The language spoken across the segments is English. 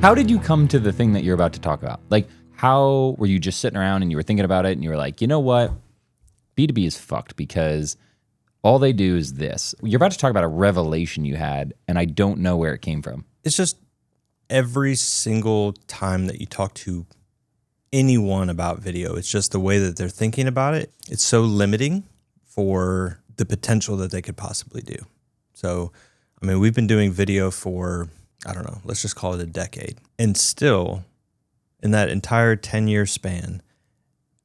How did you come to the thing that you're about to talk about? Like, how were you just sitting around and you were thinking about it and you were like, you know what? B2B is fucked because all they do is this. You're about to talk about a revelation you had, and I don't know where it came from. It's just every single time that you talk to anyone about video, it's just the way that they're thinking about it. It's so limiting for the potential that they could possibly do. So, I mean, we've been doing video for, I don't know, let's just call it a decade. And still, in that entire 10-year span,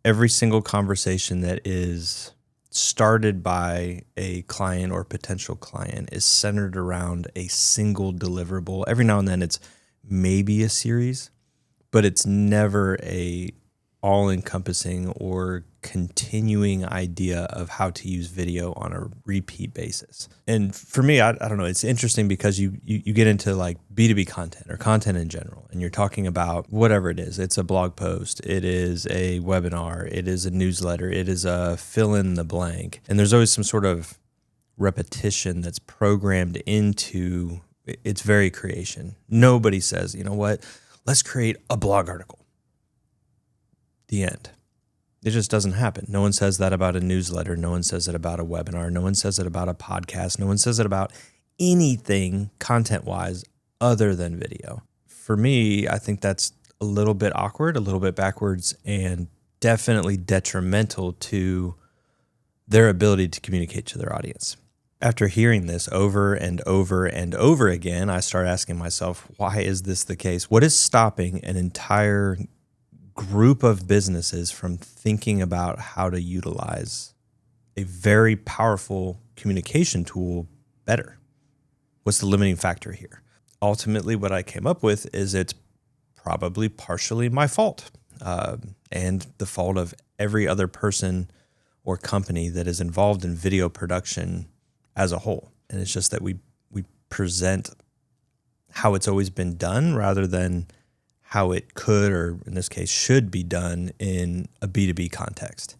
every single conversation that is started by a client or potential client is centered around a single deliverable. Every now and then it's maybe a series, but it's never a all-encompassing or continuing idea of how to use video on a repeat basis. And for me, I don't know, it's interesting because you get into like B2B content or content in general, and you're talking about whatever it is. It's a blog post, it is a webinar, it is a newsletter, it is a fill in the blank. And there's always some sort of repetition that's programmed into its very creation. Nobody says, you know what, let's create a blog article. The end. It just doesn't happen. No one says that about a newsletter. No one says it about a webinar. No one says it about a podcast. No one says it about anything content-wise other than video. For me, I think that's a little bit awkward, a little bit backwards, and definitely detrimental to their ability to communicate to their audience. After hearing this over and over and over again, I start asking myself, why is this the case? What is stopping an entire group of businesses from thinking about how to utilize a very powerful communication tool better? What's the limiting factor here? Ultimately, what I came up with is it's probably partially my fault and the fault of every other person or company that is involved in video production as a whole. And it's just that we present how it's always been done rather than how it could, or in this case, should be done in a B2B context.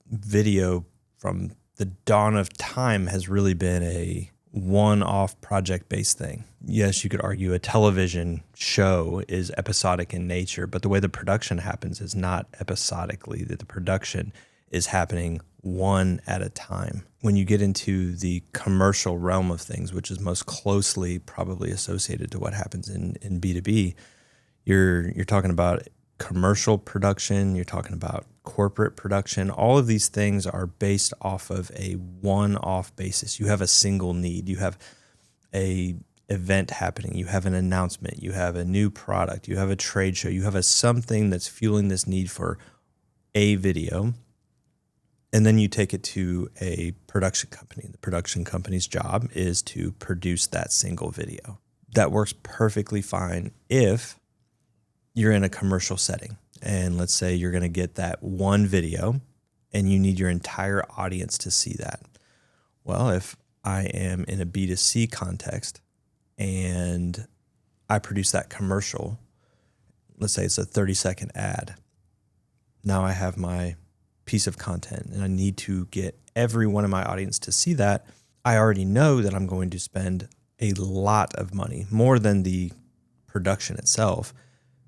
Video from the dawn of time has really been a one-off project-based thing. Yes, you could argue a television show is episodic in nature, but the way the production happens is not episodically. The production is happening one at a time. When you get into the commercial realm of things, which is most closely probably associated to what happens in B2B, you're talking about commercial production, you're talking about corporate production. All of these things are based off of a one-off basis. You have a single need. You have a event happening. You have an announcement. You have a new product. You have a trade show. You have something that's fueling this need for a video. And then you take it to a production company. The production company's job is to produce that single video. That works perfectly fine if you're in a commercial setting, and let's say you're going to get that one video and you need your entire audience to see that. Well, if I am in a B2C context and I produce that commercial, let's say it's a 30-second ad. Now I have my piece of content and I need to get everyone in my audience to see that. I already know that I'm going to spend a lot of money, more than the production itself,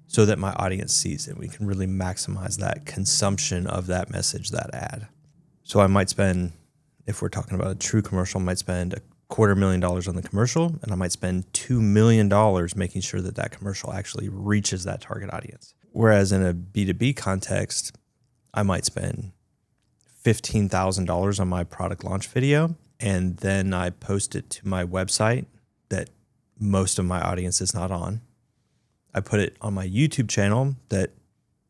so that my audience sees it. We can really maximize that consumption of that message, that ad. So I might spend, if we're talking about a true commercial, I might spend $250,000 on the commercial, and I might spend $2 million making sure that that commercial actually reaches that target audience. Whereas in a B2B context, I might spend $15,000 on my product launch video, and then I post it to my website that most of my audience is not on. I put it on my YouTube channel that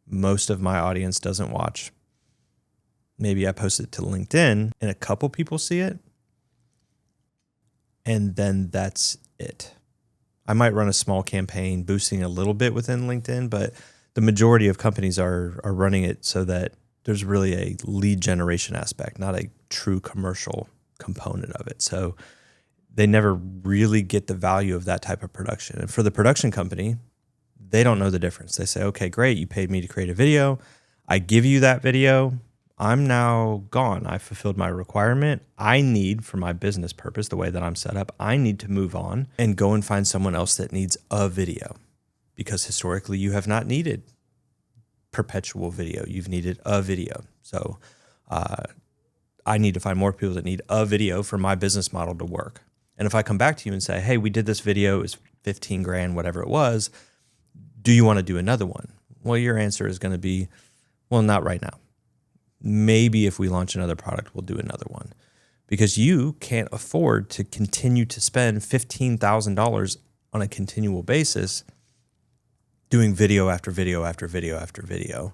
most of my audience doesn't watch. Maybe I post it to LinkedIn and a couple people see it. And then that's it. I might run a small campaign boosting a little bit within LinkedIn, but the majority of companies are running it so that there's really a lead generation aspect, not a true commercial component of it. So they never really get the value of that type of production. And for the production company, they don't know the difference. They say, okay, great, you paid me to create a video. I give you that video. I'm now gone. I fulfilled my requirement. I need, for my business purpose, the way that I'm set up, I need to move on and go and find someone else that needs a video. because historically you have not needed perpetual video. You've needed a video. So I need to find more people that need a video for my business model to work. And if I come back to you and say, hey, we did this video, it was 15 grand, whatever it was, do you want to do another one? Well, your answer is going to be, well, not right now. Maybe if we launch another product, we'll do another one. Because you can't afford to continue to spend $15,000 on a continual basis doing video after video after video after video,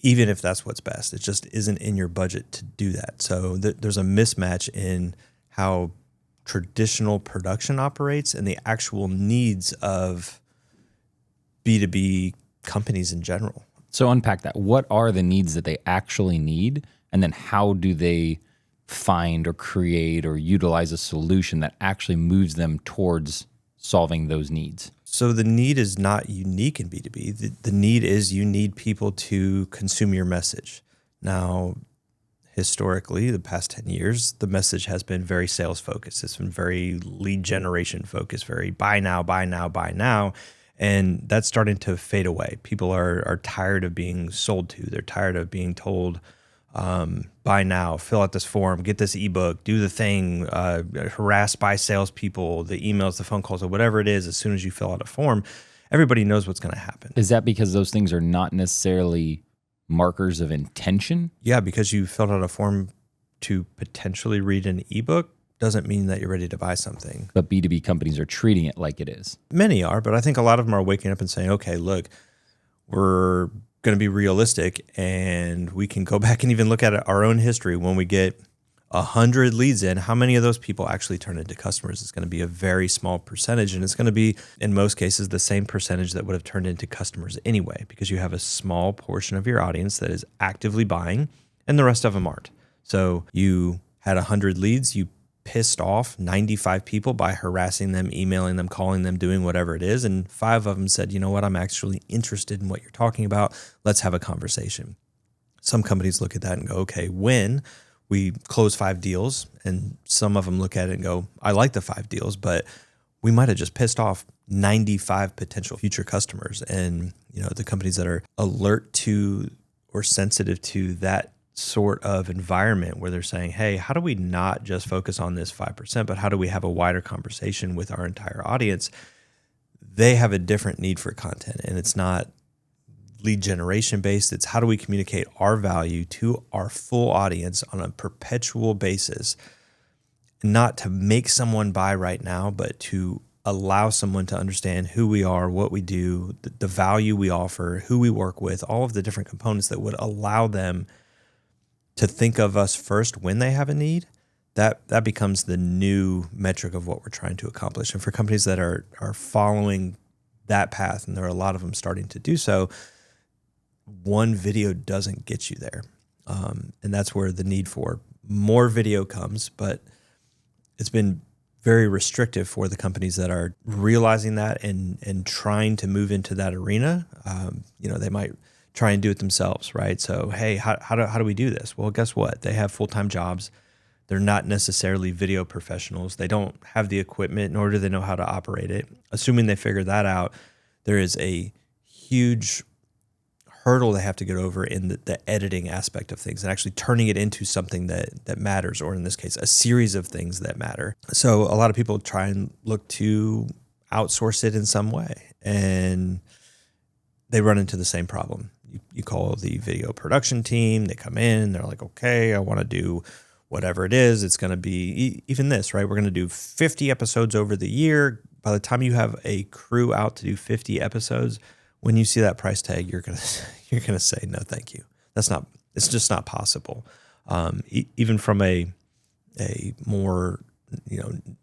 even if that's what's best. It just isn't in your budget to do that. So there's a mismatch in how traditional production operates and the actual needs of B2B companies in general. So unpack that. What are the needs that they actually need? And then how do they find or create or utilize a solution that actually moves them towards solving those needs? So the need is not unique in B2B. The need is you need people to consume your message. Now, historically, the past 10 years, the message has been very sales focused. It's been very lead generation focused, very buy now, buy now, buy now. And that's starting to fade away. People are tired of being sold to. They're tired of being told, buy now, fill out this form, get this ebook, do the thing, harassed by salespeople, the emails, the phone calls, or whatever it is. As soon as you fill out a form, everybody knows what's going to happen. Is that because those things are not necessarily markers of intention? Yeah, because you filled out a form to potentially read an ebook doesn't mean that you're ready to buy something. But B2B companies are treating it like it is. Many are, but I think a lot of them are waking up and saying, okay, look, we're going to be realistic, and we can go back and even look at our own history. When we get 100 leads in, how many of those people actually turn into customers? It's going to be a very small percentage, and it's going to be, in most cases, the same percentage that would have turned into customers anyway, because you have a small portion of your audience that is actively buying, and the rest of them aren't. So you had 100 leads, you pissed off 95 people by harassing them, emailing them, calling them, doing whatever it is. And 5 of them said, you know what, I'm actually interested in what you're talking about. Let's have a conversation. Some companies look at that and go, okay, when we close 5 deals, and some of them look at it and go, I like the 5 deals, but we might have just pissed off 95 potential future customers. And, you know, the companies that are alert to or sensitive to that sort of environment where they're saying, hey, how do we not just focus on this 5%, but how do we have a wider conversation with our entire audience? They have a different need for content, and it's not lead generation based. It's how do we communicate our value to our full audience on a perpetual basis, not to make someone buy right now, but to allow someone to understand who we are, what we do, the value we offer, who we work with, all of the different components that would allow them to think of us first when they have a need. That becomes the new metric of what we're trying to accomplish. And for companies that are following that path, and there are a lot of them starting to do so, one video doesn't get you there. And that's where the need for more video comes. But it's been very restrictive for the companies that are realizing that and trying to move into that arena. They might try and do it themselves, right? So, hey, how do we do this? Well, guess what? They have full-time jobs. They're not necessarily video professionals. They don't have the equipment, nor do they know how to operate it. Assuming they figure that out, there is a huge hurdle they have to get over in the editing aspect of things and actually turning it into something that matters, or in this case, a series of things that matter. So a lot of people try and look to outsource it in some way, and they run into the same problem. You call the video production team, they come in, they're like, okay, I want to do whatever it is. It's going to be even this, right? We're going to do 50 episodes over the year. By the time you have a crew out to do 50 episodes, when you see that price tag, you're going to say, no, thank you. It's just not possible. Even from a more,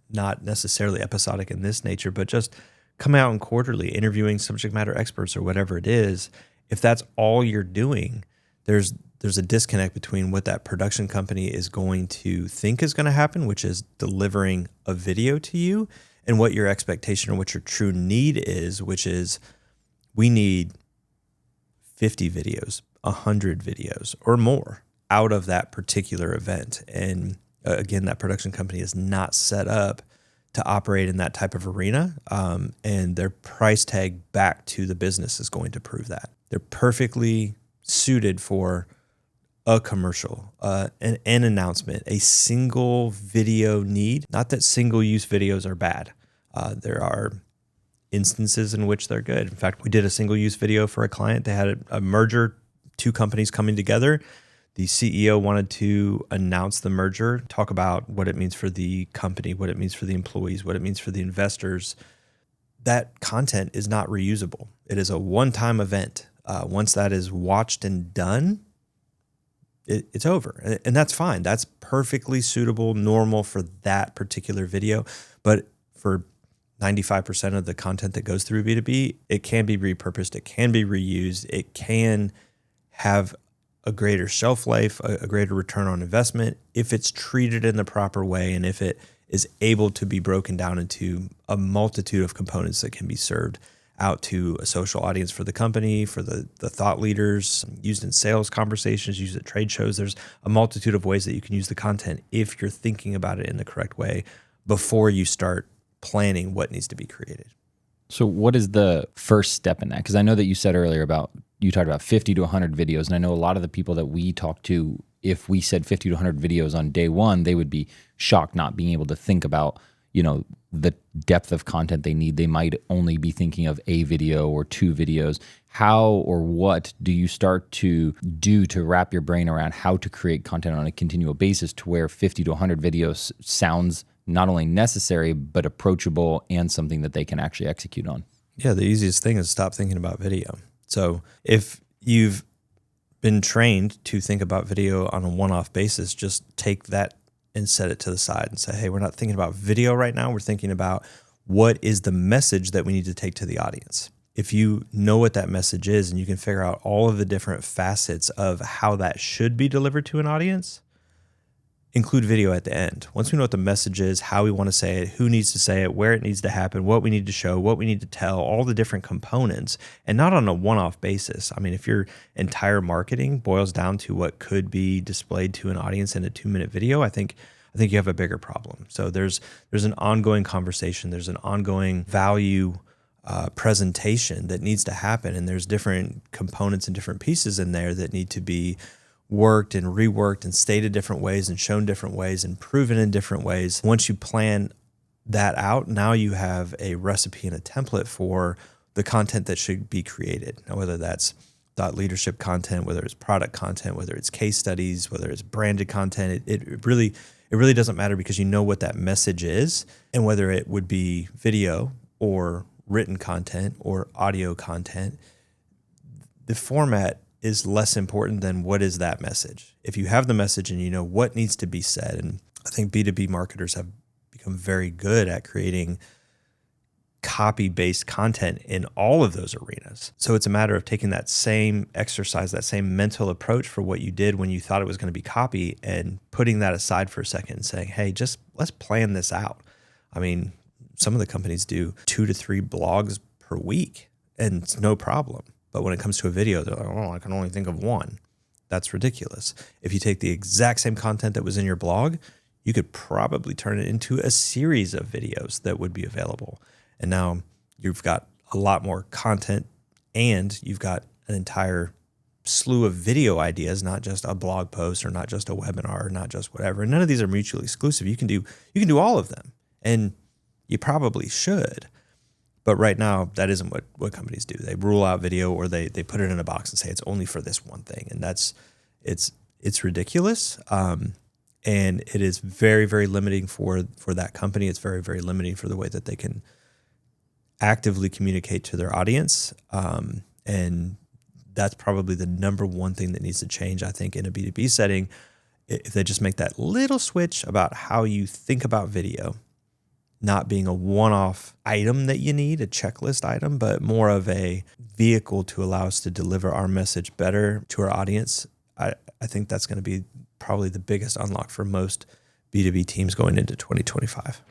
not necessarily episodic in this nature, but just come out and quarterly interviewing subject matter experts or whatever it is. If that's all you're doing, there's a disconnect between what that production company is going to think is going to happen, which is delivering a video to you, and what your expectation or what your true need is, which is we need 50 videos, 100 videos or more out of that particular event. And again, that production company is not set up to operate in that type of arena, and their price tag back to the business is going to prove that. They're perfectly suited for a commercial, an announcement, a single video need. Not that single-use videos are bad. There are instances in which they're good. In fact, we did a single-use video for a client. They had a merger, two companies coming together. The CEO wanted to announce the merger, talk about what it means for the company, what it means for the employees, what it means for the investors. That content is not reusable. It is a one-time event. Once that is watched and done, it's over. And that's fine. That's perfectly suitable, normal for that particular video. But for 95% of the content that goes through B2B, it can be repurposed. It can be reused. It can have a greater shelf life, a greater return on investment if it's treated in the proper way and if it is able to be broken down into a multitude of components that can be served out to a social audience for the company, for the thought leaders, used in sales conversations, used at trade shows. There's a multitude of ways that you can use the content if you're thinking about it in the correct way before you start planning what needs to be created. So what is the first step in that? Because I know that you said earlier you talked about 50 to 100 videos. And I know a lot of the people that we talk to, if we said 50 to 100 videos on day one, they would be shocked not being able to think about, the depth of content they need. They might only be thinking of a video or two videos. How or what do you start to do to wrap your brain around how to create content on a continual basis to where 50 to 100 videos sounds not only necessary, but approachable and something that they can actually execute on? Yeah, the easiest thing is stop thinking about video. So if you've been trained to think about video on a one-off basis, just take that and set it to the side and say, hey, we're not thinking about video right now. We're thinking about what is the message that we need to take to the audience. If you know what that message is and you can figure out all of the different facets of how that should be delivered to an audience, include video at the end. Once we know what the message is, how we want to say it, who needs to say it, where it needs to happen, what we need to show, what we need to tell, all the different components, and not on a one-off basis. I mean, if your entire marketing boils down to what could be displayed to an audience in a 2-minute video, I think you have a bigger problem. So there's an ongoing conversation, there's an ongoing value presentation that needs to happen, and there's different components and different pieces in there that need to be worked and reworked and stated different ways and shown different ways and proven in different ways. Once you plan that out, now you have a recipe and a template for the content that should be created. Now, whether that's thought leadership content, whether it's product content, whether it's case studies, whether it's branded content, it really doesn't matter because you know what that message is, and whether it would be video or written content or audio content, the format is less important than what is that message. If you have the message and you know what needs to be said, and I think B2B marketers have become very good at creating copy-based content in all of those arenas. So it's a matter of taking that same exercise, that same mental approach for what you did when you thought it was going to be copy and putting that aside for a second and saying, hey, just let's plan this out. I mean, some of the companies do 2 to 3 blogs per week and it's no problem. But when it comes to a video, they're like, oh, I can only think of one. That's ridiculous. If you take the exact same content that was in your blog, you could probably turn it into a series of videos that would be available. And now you've got a lot more content and you've got an entire slew of video ideas, not just a blog post or not just a webinar or not just whatever. And none of these are mutually exclusive. You can do all of them, and you probably should. But right now, that isn't what companies do. They rule out video, or they put it in a box and say it's only for this one thing, and it's ridiculous. And it is very, very limiting for that company. It's very, very limiting for the way that they can actively communicate to their audience. And that's probably the number one thing that needs to change, I think, in a B2B setting. If they just make that little switch about how you think about video, not being a one-off item that you need, a checklist item, but more of a vehicle to allow us to deliver our message better to our audience, I think that's going to be probably the biggest unlock for most B2B teams going into 2025.